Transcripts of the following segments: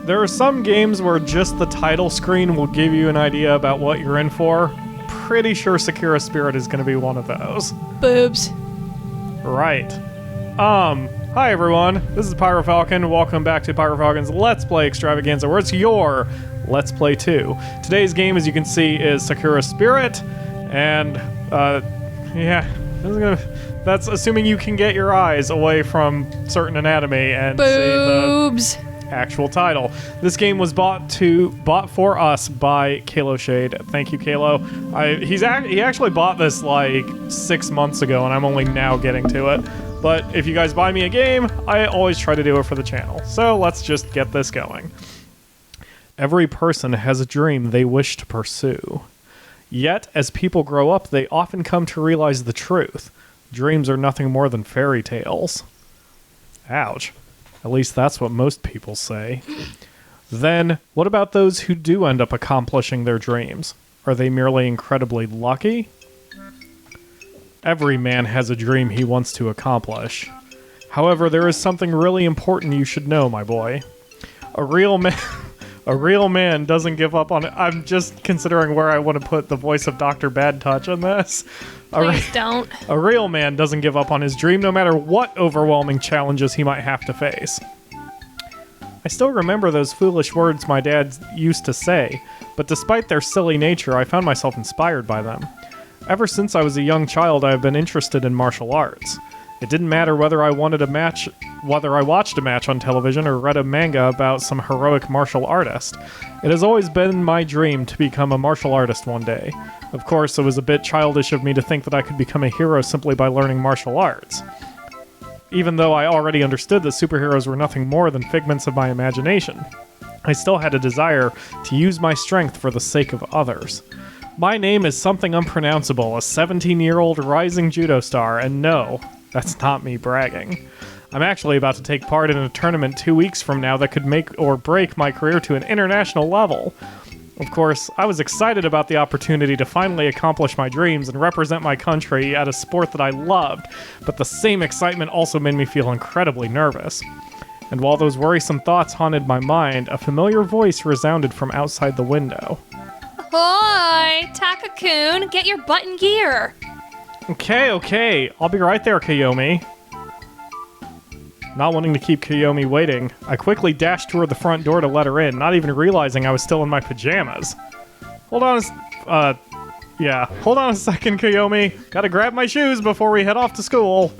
There are some games where just the title screen will give you an idea about what you're in for. Pretty sure Sakura Spirit is going to be one of those. Boobs. Right. Hi everyone, this is PyroFalkon. Welcome back to PyroFalkon's Let's Play Extravaganza, where it's your Let's Play 2. Today's game, as you can see, is Sakura Spirit, and, yeah, that's assuming you can get your eyes away from certain anatomy and Boobs. see the actual title. This game was bought for us by Kalo Shade. Thank you, Kalo. He actually bought this like 6 months ago, and I'm only now getting to it. But if you guys buy me a game, I always try to do it for the channel. So let's just get this going. Every person has a dream they wish to pursue. Yet, as people grow up, they often come to realize the truth. Dreams are nothing more than fairy tales. Ouch. At least that's what most people say. Then, what about those who do end up accomplishing their dreams? Are they merely incredibly lucky? Every man has a dream he wants to accomplish. However, there is something really important you should know, my boy. A real man doesn't give up on it. I'm just considering where I want to put the voice of Dr. Bad Touch in this. Please don't. A real man doesn't give up on his dream, no matter what overwhelming challenges he might have to face. I still remember those foolish words my dad used to say, but despite their silly nature, I found myself inspired by them. Ever since I was a young child, I have been interested in martial arts. It didn't matter whether I watched a match on television or read a manga about some heroic martial artist. It has always been my dream to become a martial artist one day. Of course, it was a bit childish of me to think that I could become a hero simply by learning martial arts. Even though I already understood that superheroes were nothing more than figments of my imagination, I still had a desire to use my strength for the sake of others. My name is something unpronounceable, a 17-year-old rising judo star, and no, that's not me bragging. I'm actually about to take part in a tournament 2 weeks from now that could make or break my career to an international level. Of course, I was excited about the opportunity to finally accomplish my dreams and represent my country at a sport that I loved, but the same excitement also made me feel incredibly nervous. And while those worrisome thoughts haunted my mind, a familiar voice resounded from outside the window. Ahoy! Taka-kun, get your butt in gear! Okay. I'll be right there, Kiyomi. Not wanting to keep Kiyomi waiting, I quickly dashed toward the front door to let her in, not even realizing I was still in my pajamas. Hold on a second, Kiyomi. Gotta grab my shoes before we head off to school.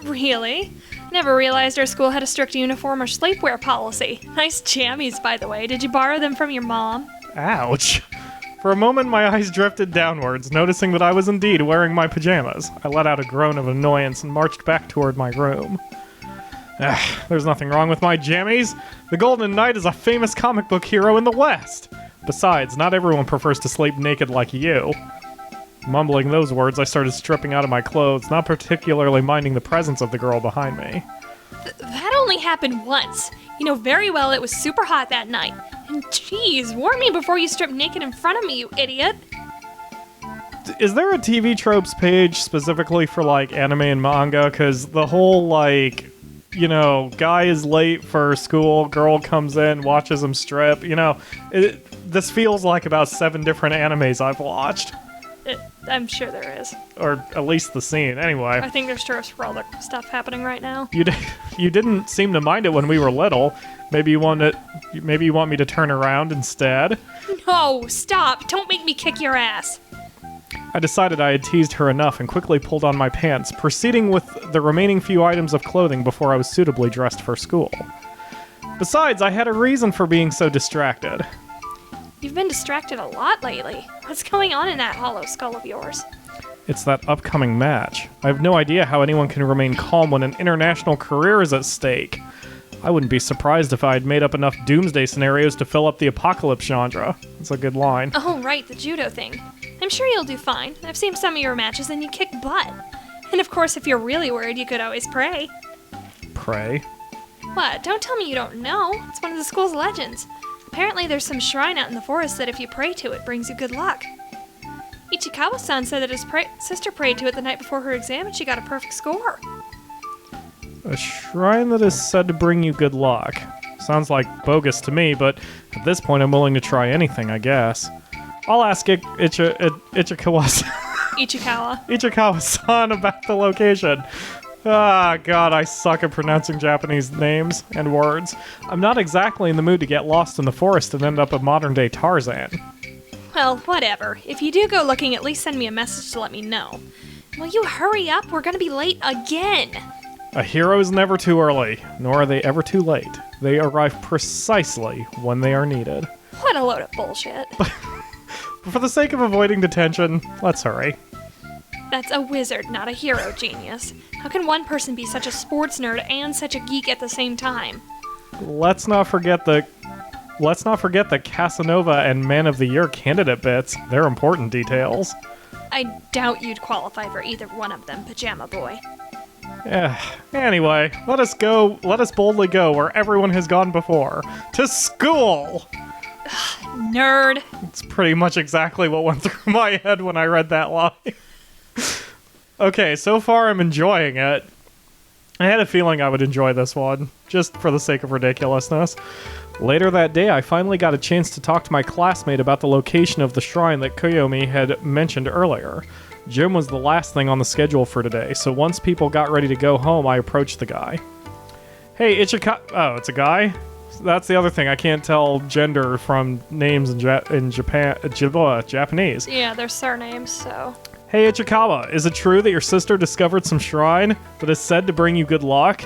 Really? Never realized our school had a strict uniform or sleepwear policy. Nice jammies, by the way. Did you borrow them from your mom? Ouch. For a moment, my eyes drifted downwards, noticing that I was indeed wearing my pajamas. I let out a groan of annoyance and marched back toward my room. There's nothing wrong with my jammies. The Golden Knight is a famous comic book hero in the West. Besides, not everyone prefers to sleep naked like you. Mumbling those words, I started stripping out of my clothes, not particularly minding the presence of the girl behind me. That only happened once. You know very well it was super hot that night. And jeez, warn me before you strip naked in front of me, you idiot. Is there a TV tropes page specifically for, like, anime and manga? Because the whole, like, you know, guy is late for school, girl comes in, watches him strip, you know, this feels like about 7 different animes I've watched. I'm sure there is. Or at least the scene, anyway. I think there's tropes for all the stuff happening right now. You didn't seem to mind it when we were little. Maybe you want me to turn around instead? No, stop! Don't make me kick your ass! I decided I had teased her enough and quickly pulled on my pants, proceeding with the remaining few items of clothing before I was suitably dressed for school. Besides, I had a reason for being so distracted. You've been distracted a lot lately. What's going on in that hollow skull of yours? It's that upcoming match. I have no idea how anyone can remain calm when an international career is at stake. I wouldn't be surprised if I had made up enough doomsday scenarios to fill up the apocalypse genre. That's a good line. Oh, right, the judo thing. I'm sure you'll do fine. I've seen some of your matches and you kick butt. And of course, if you're really worried, you could always pray. Pray? What? Don't tell me you don't know. It's one of the school's legends. Apparently there's some shrine out in the forest that if you pray to it, brings you good luck. Ichikawa-san said that his sister prayed to it the night before her exam and she got a perfect score. A shrine that is said to bring you good luck. Sounds like bogus to me, but at this point I'm willing to try anything, I guess. I'll ask Ichikawa-san about the location. Ah, God, I suck at pronouncing Japanese names and words. I'm not exactly in the mood to get lost in the forest and end up a modern-day Tarzan. Well, whatever. If you do go looking, at least send me a message to let me know. Will you hurry up? We're gonna be late again. A hero is never too early, nor are they ever too late. They arrive precisely when they are needed. What a load of bullshit. But for the sake of avoiding detention, let's hurry. That's a wizard, not a hero genius. How can one person be such a sports nerd and such a geek at the same time? Let's not forget the Casanova and Man of the Year candidate bits. They're important details. I doubt you'd qualify for either one of them, Pajama Boy. Anyway, let us boldly go where everyone has gone before. To school! Nerd. It's pretty much exactly what went through my head when I read that line. Okay, so far I'm enjoying it. I had a feeling I would enjoy this one, just for the sake of ridiculousness. Later that day, I finally got a chance to talk to my classmate about the location of the shrine that Koyomi had mentioned earlier. Gym was the last thing on the schedule for today, so once people got ready to go home, I approached the guy. Hey, oh, it's a guy? That's the other thing, I can't tell gender from names in Japanese. Yeah, they're surnames, so... Hey, Ichikawa, is it true that your sister discovered some shrine that is said to bring you good luck?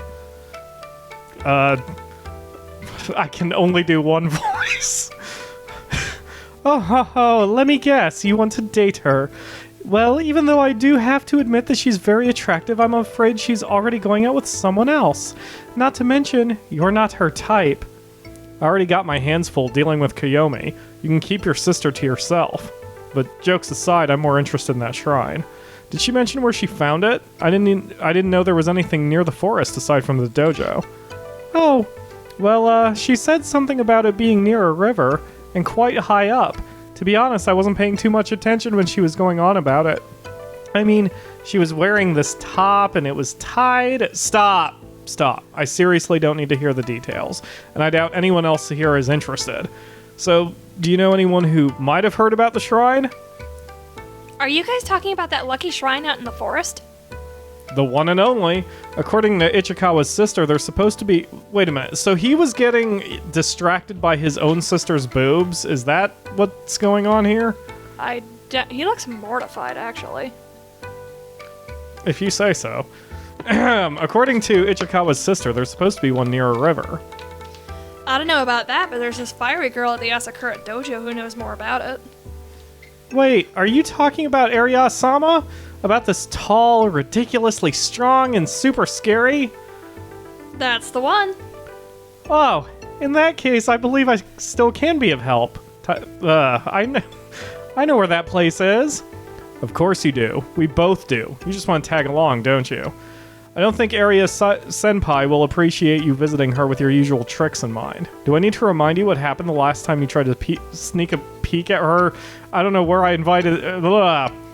I can only do one voice. Oh, let me guess, you want to date her. Well, even though I do have to admit that she's very attractive, I'm afraid she's already going out with someone else. Not to mention, you're not her type. I already got my hands full dealing with Koyomi. You can keep your sister to yourself. But jokes aside, I'm more interested in that shrine. Did she mention where she found it? I didn't know there was anything near the forest aside from the dojo. Oh, well, she said something about it being near a river and quite high up. To be honest, I wasn't paying too much attention when she was going on about it. I mean, she was wearing this top and it was tied. Stop. I seriously don't need to hear the details, and I doubt anyone else here is interested. So, do you know anyone who might have heard about the shrine? Are you guys talking about that lucky shrine out in the forest? The one and only. According to Ichikawa's sister, there's supposed to be... Wait a minute, so he was getting distracted by his own sister's boobs? Is that what's going on here? He looks mortified, actually. If you say so. According to Ichikawa's sister, there's supposed to be one near a river. I don't know about that, but there's this fiery girl at the Sakura dojo who knows more about it. Wait, are you talking about Arya-sama? About this tall, ridiculously strong, and super scary? That's the one. Oh, in that case, I believe I still can be of help. I know where that place is. Of course you do. We both do. You just want to tag along, don't you? I don't think Senpai will appreciate you visiting her with your usual tricks in mind. Do I need to remind you what happened the last time you tried to sneak a peek at her? I don't know where I invited...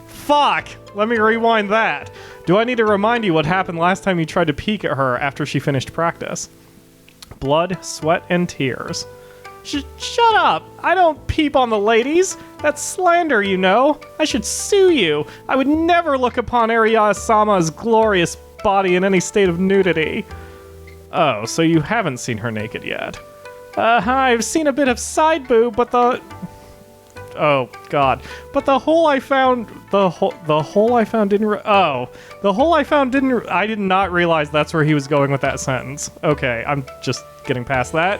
Fuck! Let me rewind that. Do I need to remind you what happened last time you tried to peek at her after she finished practice? Blood, sweat, and tears. Shut up! I don't peep on the ladies! That's slander, you know! I should sue you! I would never look upon Arya-sama's glorious body in any state of nudity. Oh, so you haven't seen her naked yet. I've seen a bit of side boob, but the... Oh, God. But the hole I found... The hole I found didn't... I did not realize that's where he was going with that sentence. Okay, I'm just getting past that.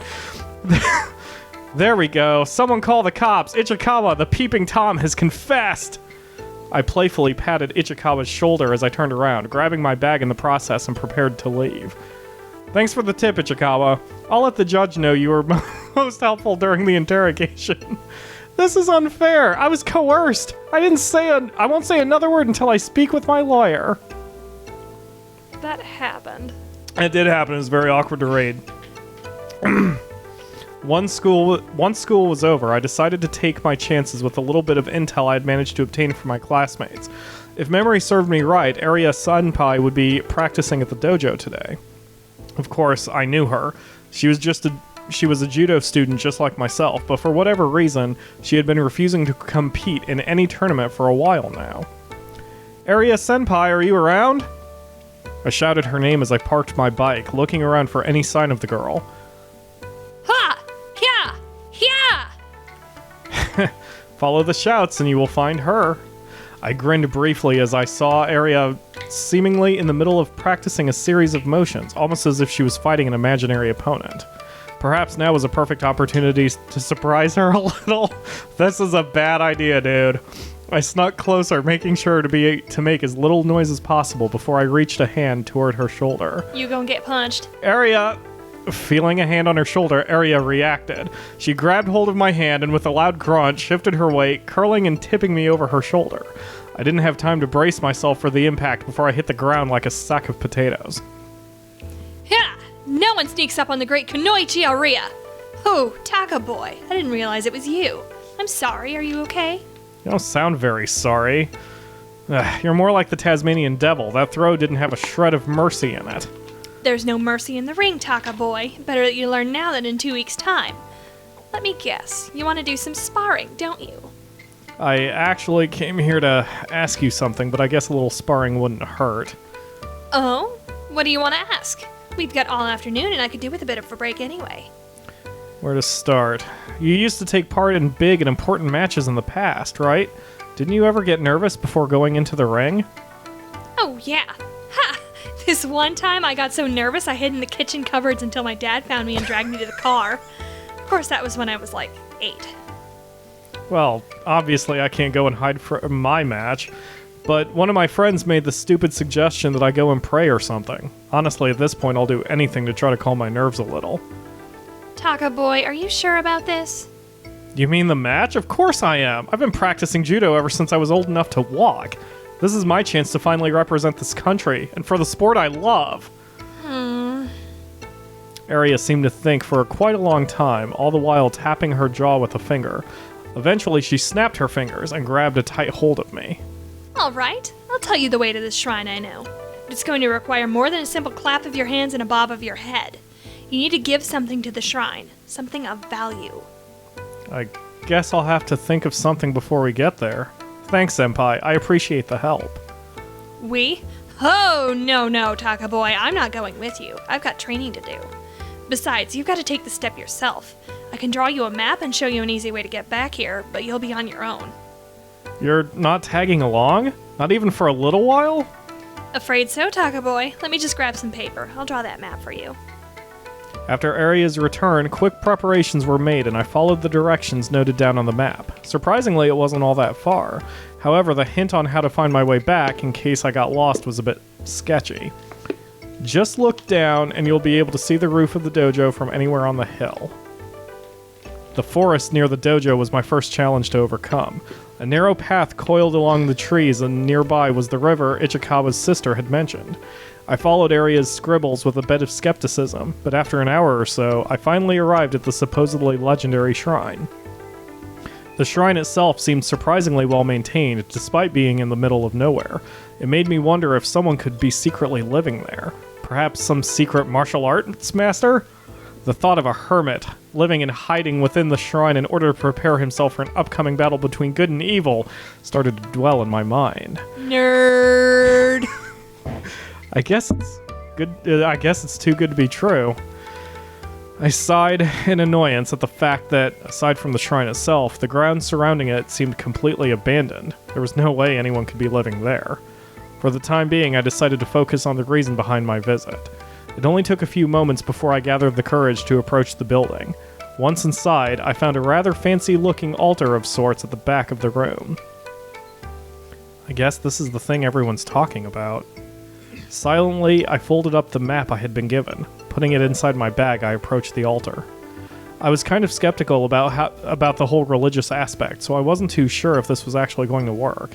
There we go. Someone call the cops. Ichikawa, the peeping Tom, has confessed. I playfully patted Ichikawa's shoulder as I turned around, grabbing my bag in the process and prepared to leave. Thanks for the tip, Ichikawa. I'll let the judge know you were most helpful during the interrogation. This is unfair. I was coerced. I won't say another word until I speak with my lawyer. That happened. It did happen. It was very awkward to read. Once school was over, I decided to take my chances with a little bit of intel I had managed to obtain from my classmates. If memory served me right, Arya Senpai would be practicing at the dojo today. Of course, I knew her. She was just she was a judo student just like myself, but for whatever reason, she had been refusing to compete in any tournament for a while now. Area Senpai, are you around? I shouted her name as I parked my bike, looking around for any sign of the girl. Ha! Yeah! Yeah! Follow the shouts and you will find her. I grinned briefly as I saw Aria seemingly in the middle of practicing a series of motions, almost as if she was fighting an imaginary opponent. Perhaps now was a perfect opportunity to surprise her a little. This is a bad idea, dude. I snuck closer, making sure to make as little noise as possible before I reached a hand toward her shoulder. You gonna get punched. Aria! Feeling a hand on her shoulder, Aria reacted. She grabbed hold of my hand and with a loud grunt shifted her weight, curling and tipping me over her shoulder. I didn't have time to brace myself for the impact before I hit the ground like a sack of potatoes. Yeah! No one sneaks up on the great Kunoichi Aria! Oh, Taka boy, I didn't realize it was you. I'm sorry, are you okay? You don't sound very sorry. You're more like the Tasmanian devil. That throw didn't have a shred of mercy in it. There's no mercy in the ring, Taka boy. Better that you learn now than in 2 weeks' time. Let me guess, you want to do some sparring, don't you? I actually came here to ask you something, but I guess a little sparring wouldn't hurt. Oh? What do you want to ask? We've got all afternoon and I could do with a bit of a break anyway. Where to start? You used to take part in big and important matches in the past, right? Didn't you ever get nervous before going into the ring? Oh, yeah. Ha! This one time I got so nervous I hid in the kitchen cupboards until my dad found me and dragged me to the car. Of course, that was when I was like 8. Well, obviously I can't go and hide from my match, but one of my friends made the stupid suggestion that I go and pray or something. Honestly, at this point I'll do anything to try to calm my nerves a little. Taka boy, are you sure about this? You mean the match? Of course I am! I've been practicing judo ever since I was old enough to walk. This is my chance to finally represent this country, and for the sport I love. Aria seemed to think for quite a long time, all the while tapping her jaw with a finger. Eventually, she snapped her fingers and grabbed a tight hold of me. All right, I'll tell you the way to this shrine I know. But it's going to require more than a simple clap of your hands and a bob of your head. You need to give something to the shrine, something of value. I guess I'll have to think of something before we get there. Thanks, Senpai. I appreciate the help. We? Oh, no, Taka boy, I'm not going with you. I've got training to do. Besides, you've got to take the step yourself. I can draw you a map and show you an easy way to get back here, but you'll be on your own. You're not tagging along? Not even for a little while? Afraid so, Taka boy. Let me just grab some paper. I'll draw that map for you. After Aria's return, quick preparations were made and I followed the directions noted down on the map. Surprisingly, it wasn't all that far. However, the hint on how to find my way back in case I got lost was a bit sketchy. Just look down and you'll be able to see the roof of the dojo from anywhere on the hill. The forest near the dojo was my first challenge to overcome. A narrow path coiled along the trees and nearby was the river Ichikawa's sister had mentioned. I followed Aria's scribbles with a bit of skepticism, but after an hour or so, I finally arrived at the supposedly legendary shrine. The shrine itself seemed surprisingly well maintained, despite being in the middle of nowhere. It made me wonder if someone could be secretly living there. Perhaps some secret martial arts master? The thought of a hermit living in hiding within the shrine in order to prepare himself for an upcoming battle between good and evil started to dwell in my mind. Nerd! I guess it's too good to be true. I sighed in annoyance at the fact that, aside from the shrine itself, the ground surrounding it seemed completely abandoned. There was no way anyone could be living there. For the time being, I decided to focus on the reason behind my visit. It only took a few moments before I gathered the courage to approach the building. Once inside, I found a rather fancy-looking altar of sorts at the back of the room. I guess this is the thing everyone's talking about. Silently, I folded up the map I had been given. Putting it inside my bag, I approached the altar. I was kind of skeptical about the whole religious aspect, so I wasn't too sure if this was actually going to work.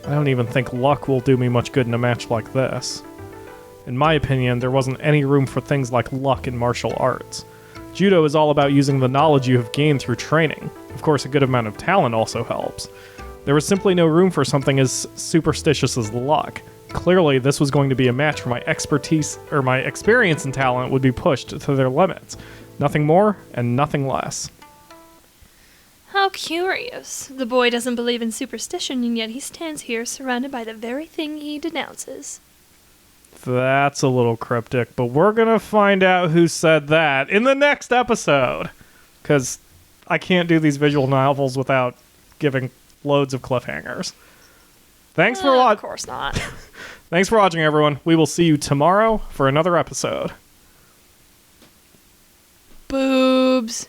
I don't even think luck will do me much good in a match like this. In my opinion, there wasn't any room for things like luck in martial arts. Judo is all about using the knowledge you have gained through training. Of course, a good amount of talent also helps. There was simply no room for something as superstitious as luck. Clearly, this was going to be a match where my experience and talent would be pushed to their limits. Nothing more and nothing less. How curious. The boy doesn't believe in superstition, and yet he stands here surrounded by the very thing he denounces. That's a little cryptic, but we're going to find out who said that in the next episode. Because I can't do these visual novels without giving loads of cliffhangers. Thanks for watching. Of course not. Thanks for watching, everyone. We will see you tomorrow for another episode. Boobs.